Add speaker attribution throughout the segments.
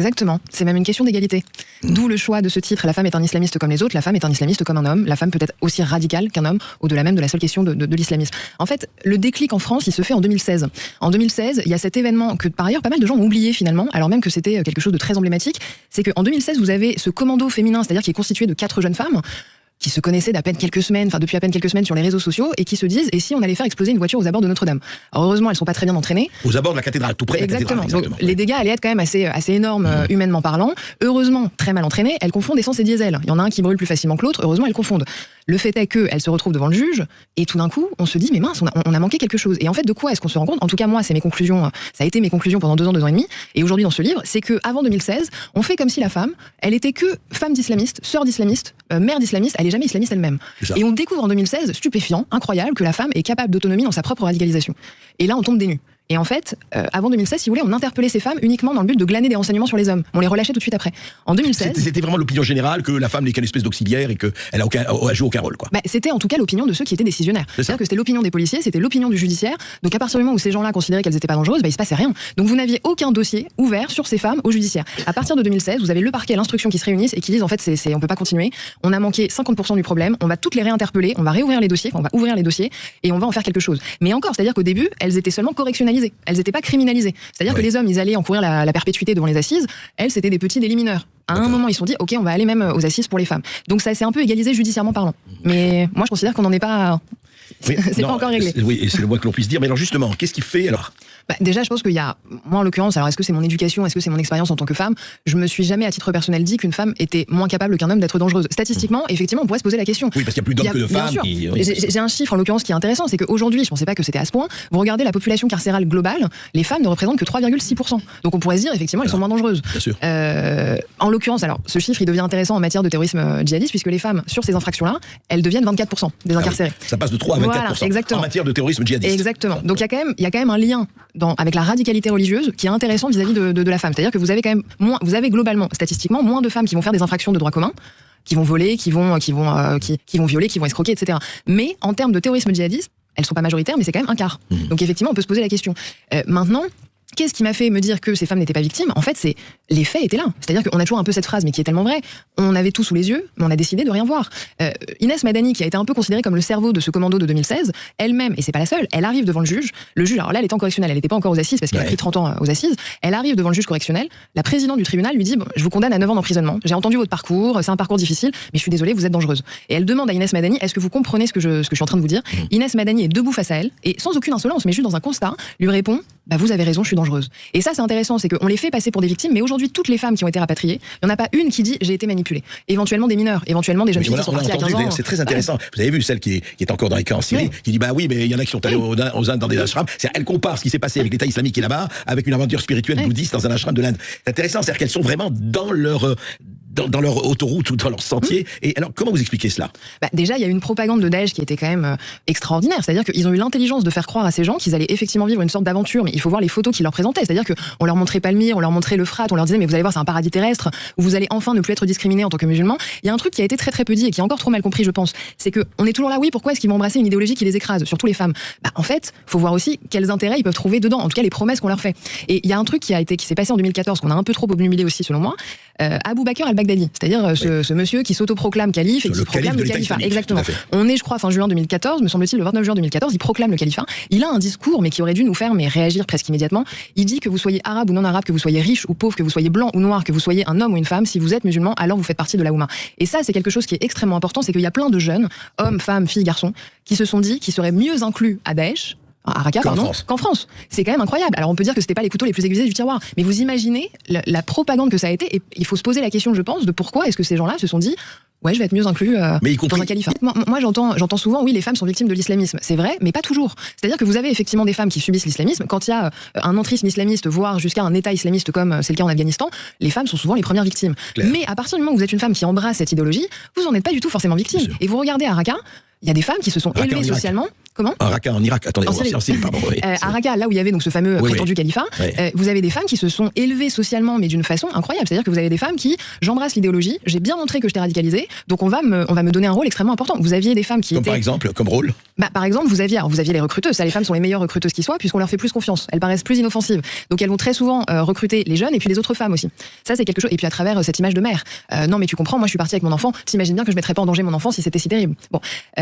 Speaker 1: Exactement, c'est même une question d'égalité. D'où le choix de ce titre, la femme est un islamiste comme les autres, la femme est un islamiste comme un homme, la femme peut être aussi radicale qu'un homme, au-delà même de la seule question de l'islamisme. En fait, le déclic en France, il se fait en 2016. En 2016, il y a cet événement que par ailleurs pas mal de gens ont oublié finalement, alors même que c'était quelque chose de très emblématique, c'est qu'en 2016, vous avez ce commando féminin, c'est-à-dire qui est constitué de 4 jeunes femmes, qui se connaissaient d'à peine quelques semaines, enfin depuis à peine quelques semaines sur les réseaux sociaux, et qui se disent, et si on allait faire exploser une voiture aux abords de Notre-Dame? Alors heureusement, elles sont pas très bien entraînées.
Speaker 2: Aux abords de la cathédrale, tout près de la cathédrale.
Speaker 1: Exactement. Donc les dégâts allaient être quand même assez énormes, humainement parlant. Heureusement, très mal entraînées, elles confondent essence et diesel. Il y en a un qui brûle plus facilement que l'autre, heureusement, elles confondent. Le fait est qu'elles se retrouvent devant le juge, et tout d'un coup, on se dit, mais mince, on a manqué quelque chose. Et en fait, de quoi est-ce qu'on se rend compte? En tout cas, moi, c'est mes conclusions, ça a été mes conclusions pendant 2 ans et demi, et aujourd'hui dans ce livre, c'est que avant 2016, on fait comme si la femme, elle était que femme d'islamiste, sœur d'islamiste, mère d'islamiste, elle est jamais islamiste elle-même. Et on découvre en 2016, stupéfiant, incroyable, que la femme est capable d'autonomie dans sa propre radicalisation. Et là, on tombe des nues. Et en fait, avant 2016, si vous voulez, on interpellait ces femmes uniquement dans le but de glaner des renseignements sur les hommes. On les relâchait tout de suite après. En 2016...
Speaker 2: C'était vraiment l'opinion générale que la femme n'est qu'une espèce d'auxiliaire et qu'elle a joué aucun rôle, quoi.
Speaker 1: Bah, c'était en tout cas l'opinion de ceux qui étaient décisionnaires. C'est-à-dire que c'était l'opinion des policiers, c'était l'opinion du judiciaire. Donc à partir du moment où ces gens-là considéraient qu'elles n'étaient pas dangereuses, bah, il se passait rien. Donc vous n'aviez aucun dossier ouvert sur ces femmes au judiciaire. À partir de 2016, vous avez le parquet et l'instruction qui se réunissent et qui disent en fait on peut pas continuer. On a manqué 50% du problème. On va toutes les réinterpeller. On va réouvrir les dossiers. On va ouvrir les dossiers et on va en faire quelque chose. Mais encore, c'est-à-dire qu'au début, elles étaient seulement correctionnalisées. Elles n'étaient pas criminalisées. C'est-à-dire que les hommes, ils allaient encourir la perpétuité devant les assises. Elles, c'était des petits délits mineurs. À un moment, ils se sont dit, ok, on va aller même aux assises pour les femmes. Donc ça s'est un peu égalisé judiciairement parlant. Mais moi, je considère qu'on n'en est pas... C'est pas encore réglé.
Speaker 2: Oui, et c'est le moins que l'on puisse dire. Mais alors justement, qu'est-ce qui fait alors?
Speaker 1: Déjà, je pense qu'il y a, moi en l'occurrence, alors est-ce que c'est mon éducation, est-ce que c'est mon expérience en tant que femme, je me suis jamais à titre personnel dit qu'une femme était moins capable qu'un homme d'être dangereuse. Statistiquement, effectivement, on pourrait se poser la question.
Speaker 2: Oui, parce qu'il y a plus d'hommes que de femmes.
Speaker 1: J'ai un chiffre en l'occurrence qui est intéressant, c'est qu'aujourd'hui, je pensais pas que c'était à ce point, vous regardez la population carcérale globale, les femmes ne représentent que 3,6%. Donc on pourrait se dire, effectivement, elles sont moins dangereuses.
Speaker 2: Bien sûr.
Speaker 1: En l'occurrence, alors ce chiffre, il devient intéressant en matière de terrorisme djihadiste, puisque les femmes, sur ces infractions-là, elles deviennent 24% des incarcérés.
Speaker 2: Ça passe de 3 à 24%.
Speaker 1: Voilà, exactement.
Speaker 2: En matière de terrorisme djihadiste.
Speaker 1: Exactement. Donc il y a quand même un lien avec la radicalité religieuse qui est intéressant vis-à-vis de la femme. C'est-à-dire que vous avez quand même vous avez globalement, statistiquement, moins de femmes qui vont faire des infractions de droit commun, qui vont voler, qui vont violer, qui vont escroquer, etc. Mais en termes de terrorisme djihadiste, elles sont pas majoritaires, mais c'est quand même un quart. Donc effectivement, on peut se poser la question. Maintenant, qu'est-ce qui m'a fait me dire que ces femmes n'étaient pas victimes? En fait, c'est les faits étaient là. C'est-à-dire qu'on a toujours un peu cette phrase, mais qui est tellement vraie. On avait tout sous les yeux, mais on a décidé de rien voir. Inès Madani, qui a été un peu considérée comme le cerveau de ce commando de 2016, elle-même, et c'est pas la seule, elle arrive devant le juge. Le juge, alors là, elle était en correctionnelle, elle n'était pas encore aux assises parce qu'elle a pris 30 ans aux assises. Elle arrive devant le juge correctionnel. La présidente du tribunal lui dit, bon, je vous condamne à 9 ans d'emprisonnement. J'ai entendu votre parcours, c'est un parcours difficile, mais je suis désolée, vous êtes dangereuse. Et elle demande à Inès Madani, est-ce que vous comprenez ce que je suis en train de vous dire? Inès Madani est debout face à elle et sans aucune insolence, mais juste dans un constat, lui répond, bah vous avez raison, je suis dangereuse. Et ça, c'est intéressant, c'est qu'on les fait passer pour des victimes, mais aujourd'hui, toutes les femmes qui ont été rapatriées, il n'y en a pas une qui dit j'ai été manipulée. Éventuellement des mineurs, éventuellement des jeunes filles qui sont parties à 15 ans.
Speaker 2: C'est très intéressant. Vous avez vu celle qui est encore dans les camps en Syrie, qui dit bah oui, mais il y en a qui sont allés aux Indes dans des ashrams. Elle compare ce qui s'est passé avec l'État islamique qui est là-bas avec une aventure spirituelle bouddhiste dans un ashram de l'Inde. C'est intéressant, c'est-à-dire qu'elles sont vraiment dans leur autoroute ou dans leur sentier. Et alors, comment vous expliquez cela?
Speaker 1: Déjà, il y a une propagande de Daesh qui était quand même extraordinaire. C'est-à-dire qu'ils ont eu l'intelligence de faire croire à ces gens qu'ils allaient effectivement vivre une sorte d'aventure, mais il faut voir les photos qu'ils leur présentaient. C'est-à-dire qu'on leur montrait Palmyre, on leur montrait l'Euphrate, on leur disait mais vous allez voir, c'est un paradis terrestre où vous allez enfin ne plus être discriminés en tant que musulmans. Il y a un truc qui a été très très peu dit et qui est encore trop mal compris, je pense. C'est que on est toujours là, oui, pourquoi est-ce qu'ils vont embrasser une idéologie qui les écrase, surtout les femmes? En fait, faut voir aussi quels intérêts ils peuvent trouver dedans, en tout cas les promesses qu'on leur fait. Et il y a un truc qui s'est passé en 2014 qu'on a un peu trop obnubilé aussi selon moi. Abou Bakr al-Baghdadi, c'est-à-dire ce monsieur qui s'autoproclame calife et qui proclame le califat. Exactement. On est, je crois, fin juin 2014, me semble-t-il, le 29 juin 2014, il proclame le califat. Il a un discours, mais qui aurait dû nous faire réagir presque immédiatement. Il dit que vous soyez arabe ou non arabe, que vous soyez riche ou pauvre, que vous soyez blanc ou noir, que vous soyez un homme ou une femme, si vous êtes musulman, alors vous faites partie de la Oumma. Et ça, c'est quelque chose qui est extrêmement important, c'est qu'il y a plein de jeunes, hommes, femmes, filles, garçons, qui se sont dit qu'ils seraient mieux inclus à Daesh, à Raqqa, qu'en France. C'est quand même incroyable. Alors on peut dire que c'était pas les couteaux les plus aiguisés du tiroir, mais vous imaginez la propagande que ça a été, et il faut se poser la question, je pense, de pourquoi est-ce que ces gens-là se sont dit ouais, je vais être mieux inclus dans un califat. Moi, j'entends souvent, oui, les femmes sont victimes de l'islamisme. C'est vrai, mais pas toujours. C'est-à-dire que vous avez effectivement des femmes qui subissent l'islamisme. Quand il y a un entrisme islamiste, voire jusqu'à un État islamiste comme c'est le cas en Afghanistan, les femmes sont souvent les premières victimes. Claire. Mais à partir du moment où vous êtes une femme qui embrasse cette idéologie, vous n'en êtes pas du tout forcément victime. Et vous regardez à Raqqa, Il y a des femmes qui se sont élevées socialement. Comment?
Speaker 2: À Raqqa, en Irak. Attendez, en Syrie, pardon. Oui,
Speaker 1: à Raqqa, là où il y avait donc ce fameux prétendu califat, vous avez des femmes qui se sont élevées socialement, mais d'une façon incroyable. C'est-à-dire que vous avez des femmes qui, j'embrasse l'idéologie, j'ai bien montré que je t'ai radicalisée, donc on va me donner un rôle extrêmement important. Vous aviez des femmes qui
Speaker 2: comme
Speaker 1: étaient...
Speaker 2: par exemple, comme rôle?
Speaker 1: Par exemple, vous aviez les recruteuses. Ça, les femmes sont les meilleures recruteuses qui soient, puisqu'on leur fait plus confiance. Elles paraissent plus inoffensives. Donc elles vont très souvent recruter les jeunes et puis les autres femmes aussi. Ça, c'est quelque chose. Et puis à travers cette image de mère. Non, mais tu comprends, moi je suis partie avec mon enfant. T'imagines bien que je mettrais pas en danger mon enfant si c'était si terrible. Bon,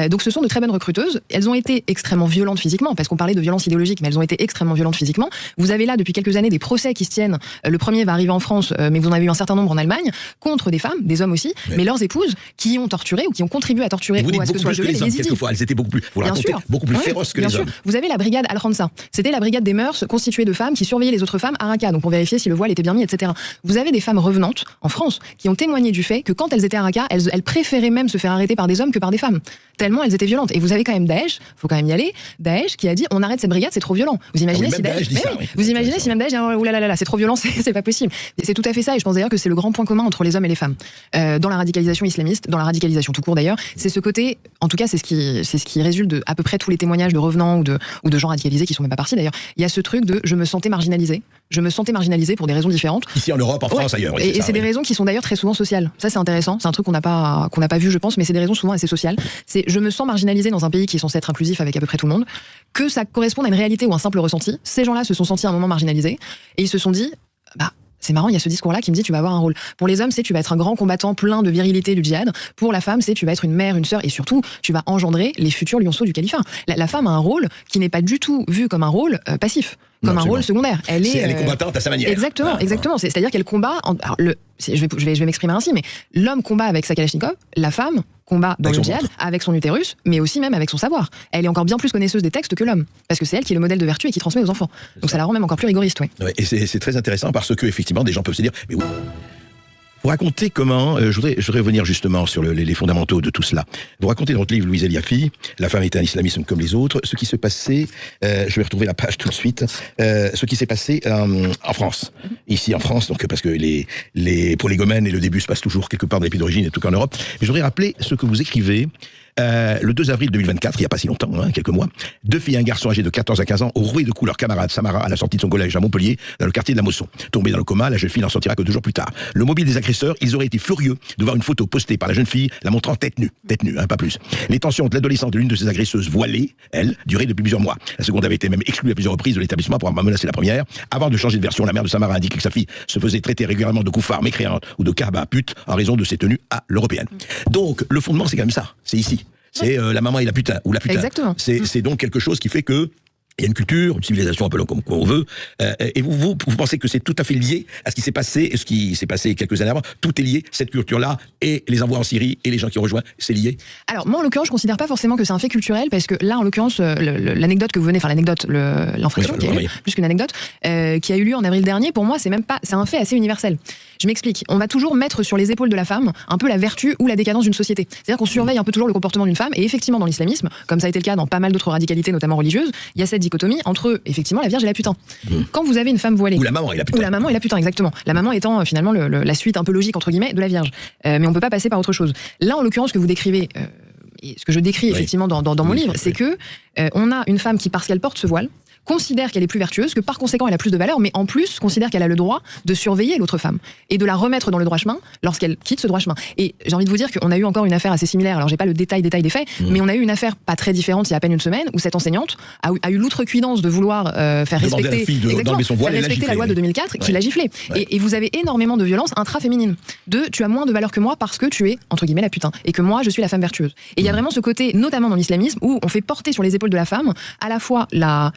Speaker 1: donc ce sont de très bonnes recruteuses. Elles ont été extrêmement violentes physiquement, parce qu'on parlait de violence idéologique, mais elles ont été extrêmement violentes physiquement. Vous avez là depuis quelques années des procès qui se tiennent. Le premier va arriver en France, mais vous en avez eu un certain nombre en Allemagne, contre des femmes, des hommes aussi, mais leurs épouses qui ont torturé ou qui ont contribué à torturer
Speaker 2: ou à ce que soit
Speaker 1: violé les
Speaker 2: hommes, quelquefois, elles étaient beaucoup plus, vous racontez, beaucoup plus féroces que les hommes.
Speaker 1: Vous avez la brigade Al-Khamsa. C'était la brigade des mœurs constituée de femmes qui surveillaient les autres femmes à Raqqa, donc pour vérifier si le voile était bien mis, etc. Vous avez des femmes revenantes en France qui ont témoigné du fait que quand elles étaient à Raqqa, elles préféraient même se faire arrêter par des hommes que par des femmes. Tellement elles étaient violentes. Et vous avez quand même Daesh, faut quand même y aller, Daesh qui a dit on arrête cette brigade, c'est trop violent. Vous imaginez si Daesh, vous imaginez si même Daesh dit oh là là là, c'est trop violent, c'est pas possible. C'est tout à fait ça, et je pense d'ailleurs que c'est le grand point commun entre les hommes et les femmes. Dans la radicalisation islamiste, dans la radicalisation tout court d'ailleurs, c'est ce côté, en tout cas c'est ce qui résulte de à peu près tous les témoignages de revenants ou de gens radicalisés qui sont même pas partis d'ailleurs. Il y a ce truc de je me sentais marginalisé pour des raisons différentes.
Speaker 2: Ici en Europe, en France, ailleurs.
Speaker 1: Et c'est des raisons qui sont d'ailleurs très souvent sociales. Ça c'est intéressant, c'est un truc qu'on n'a pas vu je pense, mais c'est des raisons souvent assez sociales. C'est je me sens marginalisé dans un pays qui est censé être inclusif avec à peu près tout le monde, que ça corresponde à une réalité ou un simple ressenti. Ces gens-là se sont sentis à un moment marginalisés et ils se sont dit c'est marrant, il y a ce discours-là qui me dit tu vas avoir un rôle. Pour les hommes, c'est tu vas être un grand combattant plein de virilité du djihad. Pour la femme, c'est tu vas être une mère, une sœur, et surtout, tu vas engendrer les futurs lionceaux du califat. La femme a un rôle qui n'est pas du tout vu comme un rôle passif, comme un rôle secondaire. Elle est
Speaker 2: combattante à sa manière.
Speaker 1: Exactement. C'est-à-dire qu'elle combat. Je vais m'exprimer ainsi, mais l'homme combat avec sa Kalachnikov, la femme combat dans le djihad avec son utérus, mais aussi même avec son savoir. Elle est encore bien plus connaisseuse des textes que l'homme, parce que c'est elle qui est le modèle de vertu et qui transmet aux enfants. Donc ça la rend même encore plus rigoriste, oui.
Speaker 2: Ouais, et c'est très intéressant parce que effectivement, des gens peuvent se dire, mais oui. Vous racontez comment, je voudrais revenir justement sur les fondamentaux de tout cela. Vous racontez dans votre livre, Louise Eliafi, La femme est un islamisme comme les autres, ce qui se passait, je vais retrouver la page tout de suite, ce qui s'est passé en France. Ici en France, donc parce que pour les Gomènes, et le début se passe toujours quelque part dans les pays d'origine et tout qu'en Europe. Mais je voudrais rappeler ce que vous écrivez. Le 2 avril 2024, il n'y a pas si longtemps, quelques mois, 2 filles et un garçon âgés de 14 à 15 ans ont roué de coups leur camarade Samara à la sortie de son collège à Montpellier, dans le quartier de la Mosson. Tombée dans le coma, la jeune fille n'en sortira que 2 jours plus tard. Le mobile des agresseurs, ils auraient été furieux de voir une photo postée par la jeune fille la montrant tête nue, pas plus. Les tensions de l'adolescente de l'une de ces agresseuses voilées, elle, duraient depuis plusieurs mois. La seconde avait été même exclue à plusieurs reprises de l'établissement pour avoir menacé la première. Avant de changer de version, la mère de Samara a indiqué que sa fille se faisait traiter régulièrement de couffard, mécréante ou de cabas pute en raison de ses tenues à l'européenne. Donc, le fondement, c'est quand même ça. C'est ici. C'est la maman et la putain, ou la putain.
Speaker 1: Exactement.
Speaker 2: C'est donc quelque chose qui fait que il y a une culture, une civilisation, appelons comme on veut, et vous pensez que c'est tout à fait lié à ce qui s'est passé, et ce qui s'est passé quelques années avant, tout est lié, cette culture-là, et les envois en Syrie, et les gens qui ont rejoint, c'est lié? Alors,
Speaker 1: moi, en l'occurrence, je considère pas forcément que c'est un fait culturel, parce que là, en l'occurrence, l'anecdote que vous venez, l'infraction, plus qu'une anecdote, qui a eu lieu en avril dernier, pour moi, c'est un fait assez universel. Je m'explique. On va toujours mettre sur les épaules de la femme un peu la vertu ou la décadence d'une société. C'est-à-dire qu'on surveille un peu toujours le comportement d'une femme, et effectivement, dans l'islamisme, comme ça a été le cas dans pas mal d'autres radicalités, notamment religieuses, il y a cette dichotomie entre, effectivement, la Vierge et la putain. Quand vous avez une femme voilée...
Speaker 2: Ou la maman et la putain.
Speaker 1: Ou la maman et la putain, exactement. La maman étant, finalement, la suite un peu logique, entre guillemets, de la Vierge. Mais on peut pas passer par autre chose. Là, en l'occurrence, que vous décrivez... et ce que je décris effectivement dans mon livre, c'est que on a une femme qui, parce qu'elle porte ce voile, considère qu'elle est plus vertueuse, que par conséquent elle a plus de valeur, mais en plus considère qu'elle a le droit de surveiller l'autre femme et de la remettre dans le droit chemin lorsqu'elle quitte ce droit chemin. Et j'ai envie de vous dire qu'on a eu encore une affaire assez similaire, alors j'ai pas le détail des faits, mais on a eu une affaire pas très différente il y a à peine une semaine où cette enseignante a eu l'outrecuidance de vouloir faire respecter, la loi de 2004 qui l'a giflé. Et vous avez énormément de violence intra-féminine, de tu as moins de valeur que moi parce que tu es, entre guillemets, la putain, et que moi je suis la femme vertueuse. Et il y a vraiment ce côté, notamment dans l'islamisme, où on fait porter sur les épaules de la femme à la fois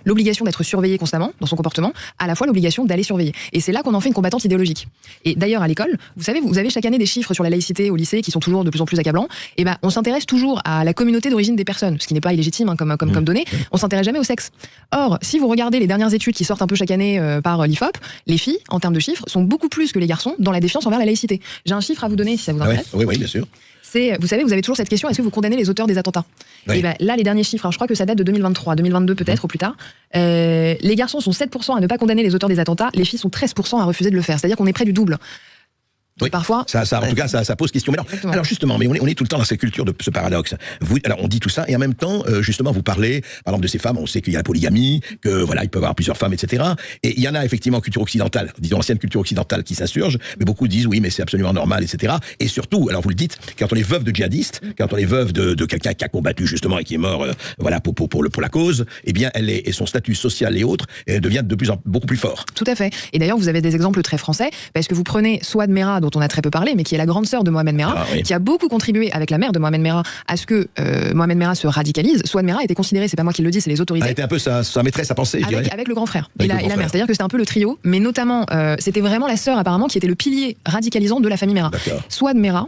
Speaker 1: l'obligation d'être surveillée constamment dans son comportement, à la fois l'obligation d'aller surveiller. Et c'est là qu'on en fait une combattante idéologique. Et d'ailleurs à l'école, vous savez, vous avez chaque année des chiffres sur la laïcité au lycée qui sont toujours de plus en plus accablants. Et ben on s'intéresse toujours à la communauté d'origine des personnes, ce qui n'est pas illégitime comme donnée. On s'intéresse jamais au sexe. Or, si vous regardez les dernières études qui sortent un peu chaque année par l'IFOP, les filles, en termes de chiffres, sont beaucoup plus que les garçons dans la défiance envers la laïcité. J'ai un chiffre à vous donner si ça vous intéresse.
Speaker 2: Oui, bien sûr.
Speaker 1: Vous savez, vous avez toujours cette question, est-ce que vous condamnez les auteurs des attentats? Et ben, là, les derniers chiffres, alors je crois que ça date de 2023, 2022 peut-être, ou plus tard. Les garçons sont 7% à ne pas condamner les auteurs des attentats, les filles sont 13% à refuser de le faire. C'est-à-dire qu'on est près du double.
Speaker 2: Oui.
Speaker 1: Parfois,
Speaker 2: en tout cas, ça pose question. Mais alors justement, mais on est tout le temps dans cette culture de ce paradoxe. Alors on dit tout ça et en même temps, justement, vous parlez, par exemple, de ces femmes. On sait qu'il y a la polygamie, que voilà, il peut y avoir plusieurs femmes, etc. Et il y en a effectivement en culture occidentale, disons l'ancienne culture occidentale, qui s'insurge. Mais beaucoup disent oui, mais c'est absolument normal, etc. Et surtout, alors vous le dites, quand on est veuve de djihadistes, quand on est veuve de quelqu'un qui a combattu justement et qui est mort, voilà, pour la cause, eh bien, et son statut social et autres devient beaucoup plus fort.
Speaker 1: Tout à fait. Et d'ailleurs, vous avez des exemples très français, parce que vous prenez Souad Merah, dont on a très peu parlé, mais qui est la grande sœur de Mohamed Merah, qui a beaucoup contribué avec la mère de Mohamed Merah à ce que Mohamed Merah se radicalise. Souad Merah était considéré, c'est pas moi qui le dis, c'est les autorités.
Speaker 2: Elle était un peu sa maîtresse à penser, je dirais.
Speaker 1: Avec le grand frère et la mère. C'est-à-dire que c'était un peu le trio, mais notamment, c'était vraiment la sœur apparemment qui était le pilier radicalisant de la famille Merah. Souad Merah,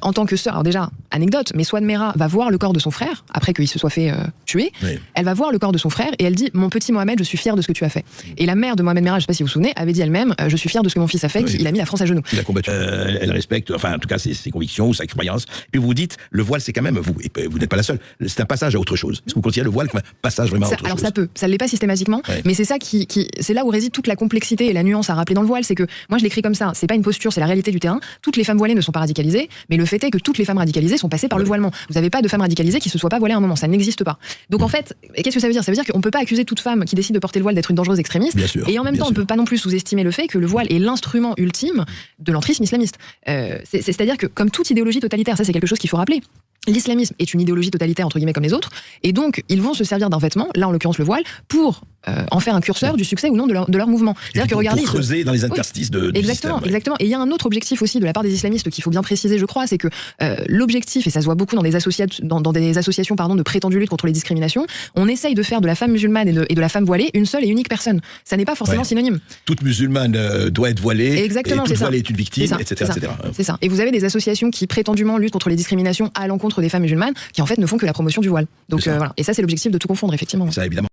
Speaker 1: en tant que sœur, alors déjà, anecdote, mais Souad Merah va voir le corps de son frère, après qu'il se soit fait tuer, elle va voir le corps de son frère et elle dit « Mon petit Mohamed, je suis fière de ce que tu as fait ». Et la mère de Mohamed Merah, je ne sais pas si vous vous souvenez, avait dit elle-même « Je suis fière de ce que mon fils a fait, il a mis la France à genoux ».
Speaker 2: Il a combattu. Elle respecte, enfin en tout cas ses convictions ou sa croyance. Puis vous dites, le voile c'est quand même, vous n'êtes pas la seule, c'est un passage à autre chose. Est-ce que vous considérez le voile comme un passage vraiment à autre chose?
Speaker 1: Alors ça ne l'est pas systématiquement, mais c'est ça c'est là où réside toute la complexité et la nuance à rappeler dans le voile, c'est que, moi je l'écris comme ça, c'est pas une posture, c'est la réalité du terrain. Toutes les femmes voilées ne sont pas radicalisées, mais le fait est que toutes les femmes radicalisées sont passées par le voilement. Vous n'avez pas de femmes radicalisées qui se soient pas voilées à un moment, ça n'existe pas. Donc en fait, qu'est-ce que ça veut dire? Ça veut dire qu'on peut pas accuser toute femme qui décide de porter le voile d'être une dangereuse extrémiste, et en même temps on ne peut pas non plus sous-estimer le fait que le voile est l'instrument ultime de l'entrisme islamiste. C'est-à-dire que comme toute idéologie totalitaire, ça c'est quelque chose qu'il faut rappeler. L'islamisme est une idéologie totalitaire entre guillemets comme les autres, et donc ils vont se servir d'un vêtement, là en l'occurrence le voile, pour en faire un curseur du succès ou non de leur mouvement. C'est-à-dire que regardez,
Speaker 2: pour creuser dans les interstices du
Speaker 1: exactement,
Speaker 2: système.
Speaker 1: Exactement. Et il y a un autre objectif aussi de la part des islamistes qu'il faut bien préciser, je crois, c'est que l'objectif, et ça se voit beaucoup dans des associations de prétendue lutte contre les discriminations, on essaye de faire de la femme musulmane et de la femme voilée une seule et unique personne. Ça n'est pas forcément synonyme.
Speaker 2: Toute musulmane doit être voilée,
Speaker 1: exactement,
Speaker 2: et toute voilée est une victime, etc.
Speaker 1: C'est ça. Et vous avez des associations qui prétendument luttent contre les discriminations à l'encontre des femmes musulmanes, qui en fait ne font que la promotion du voile. Donc voilà. Et ça c'est l'objectif de tout confondre, effectivement.
Speaker 2: Ça évidemment.